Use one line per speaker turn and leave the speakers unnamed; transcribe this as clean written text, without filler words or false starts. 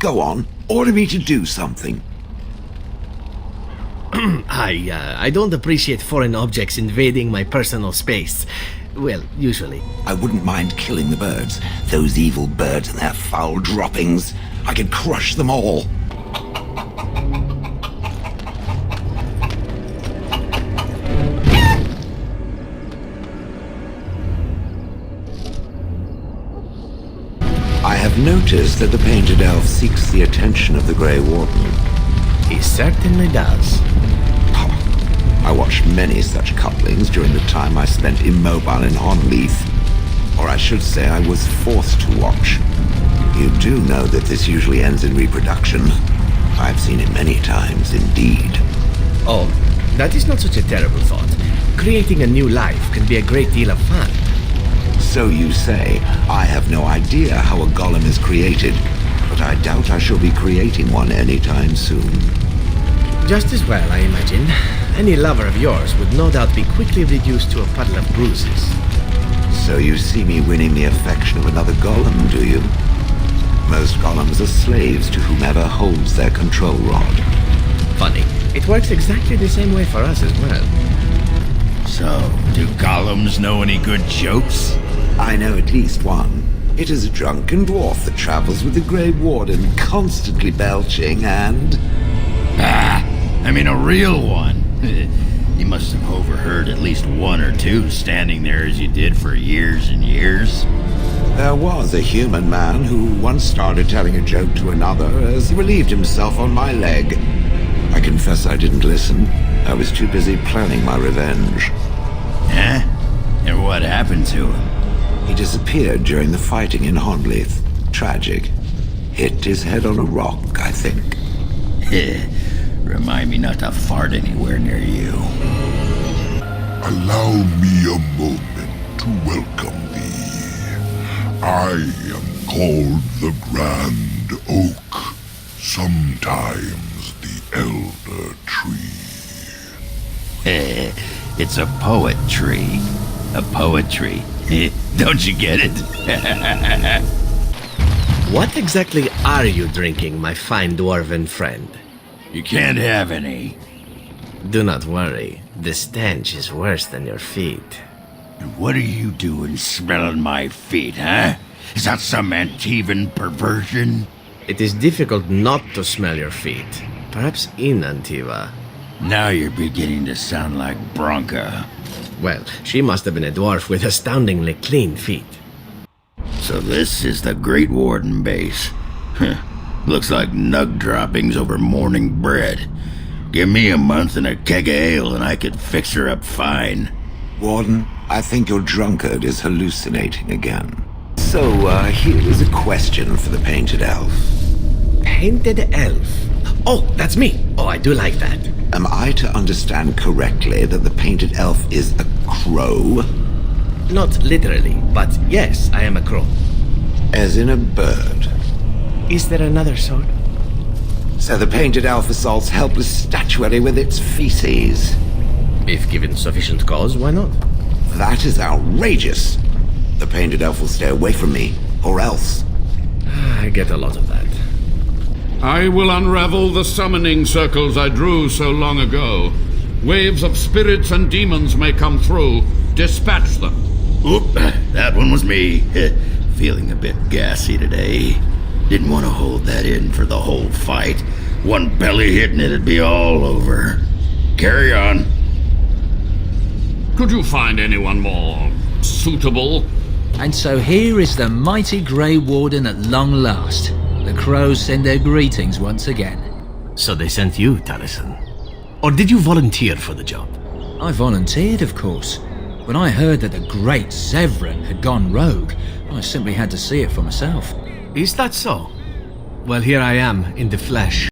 Go on, order me to do something.
I don't appreciate foreign objects invading my personal space. Well, usually.
I wouldn't mind killing the birds. Those evil birds and their foul droppings. I could crush them all. I have noticed that the painted elf seeks the attention of the Grey Warden.
He certainly does.
I watched many such couplings during the time I spent immobile in Honleith. Or I should say I was forced to watch. You do know that this usually ends in reproduction. I've seen it many times indeed.
Oh, that is not such a terrible thought. Creating a new life can be a great deal of fun.
So you say. I have no idea how a golem is created, but I doubt I shall be creating one anytime soon.
Just as well, I imagine. Any lover of yours would no doubt be quickly reduced to a puddle of bruises.
So you see me winning the affection of another golem, do you? Most golems are slaves to whomever holds their control rod.
Funny. It works exactly the same way for us as well.
So, do golems know any good jokes?
I know at least one. It is a drunken dwarf that travels with the Grey Warden, constantly belching and...
I mean a real one. You must have overheard at least one or two standing there as you did for years and years.
There was a human man who once started telling a joke to another as he relieved himself on my leg. I confess I didn't listen. I was too busy planning my revenge.
Huh? And what happened to him?
He disappeared during the fighting in Honleith. Tragic. Hit his head on a rock, I think.
Remind me not to fart anywhere near you.
Allow me a moment to welcome thee. I am called the Grand Oak, sometimes the Elder Tree.
It's a poet tree. A poetry. Don't you get it?
What exactly are you drinking, my fine dwarven friend?
You can't have any.
Do not worry. The stench is worse than your feet.
And what are you doing smelling my feet, huh? Is that some Antivan perversion?
It is difficult not to smell your feet. Perhaps in Antiva.
Now you're beginning to sound like Bronca.
Well, she must have been a dwarf with astoundingly clean feet.
So this is the Great Warden base. Looks like nug droppings over morning bread. Give me a month and a keg of ale and I could fix her up fine.
Warden, I think your drunkard is hallucinating again. So, here is a question for the painted elf.
Painted elf? Oh, that's me. Oh, I do like that.
Am I to understand correctly that the painted elf is a crow?
Not literally, but yes, I am a crow.
As in a bird?
Is there another sort?
So the painted elf assaults helpless statuary with its feces.
If given sufficient cause, why not?
That is outrageous. The painted elf will stay away from me, or else.
I get a lot of that.
I will unravel the summoning circles I drew so long ago. Waves of spirits and demons may come through. Dispatch them.
Oop, that one was me. Feeling a bit gassy today. Didn't want to hold that in for the whole fight. One belly hit and it'd be all over. Carry on.
Could you find anyone more suitable?
And so here is the mighty Grey Warden at long last. The crows send their greetings once again.
So they sent you, Taliesin. Or did you volunteer for the job?
I volunteered, of course. When I heard that the great Zevran had gone rogue, I simply had to see it for myself.
Is that so? Well, here I am, in the flesh.